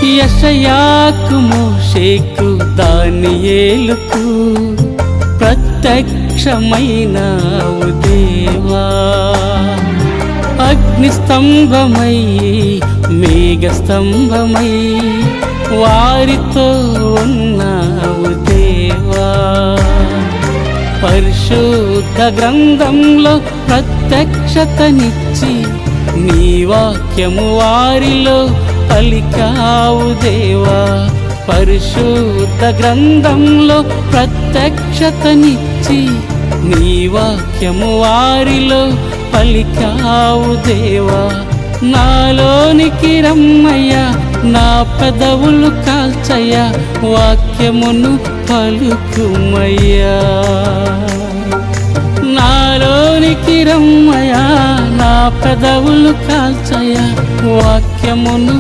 యెషయాకు మోషేకు దానియేలుకు ప్రత్యక్షమైనావు దేవా అగ్నిస్తంభమై మేఘస్తంభమై వారితో ఉన్నావు దేవా పరిశుద్ధ గ్రంథంలో ప్రత్యక్షతనిచ్చి నీ వాక్యము వారిలో పలికావు దేవా పరిశుద్ధ గ్రంథంలో ప్రత్యక్షతనిచ్చి నీ వాక్యము వారిలో పలికావు దేవా నాలోనికి రమ్మయ్యా నా పెదవులు కాల్చయ్యా వాక్యమును పలుకుమయ్యా నాలోనికి రమ్మయ్యా నా పెదవులు కాల్చయ్యా వాక్యమును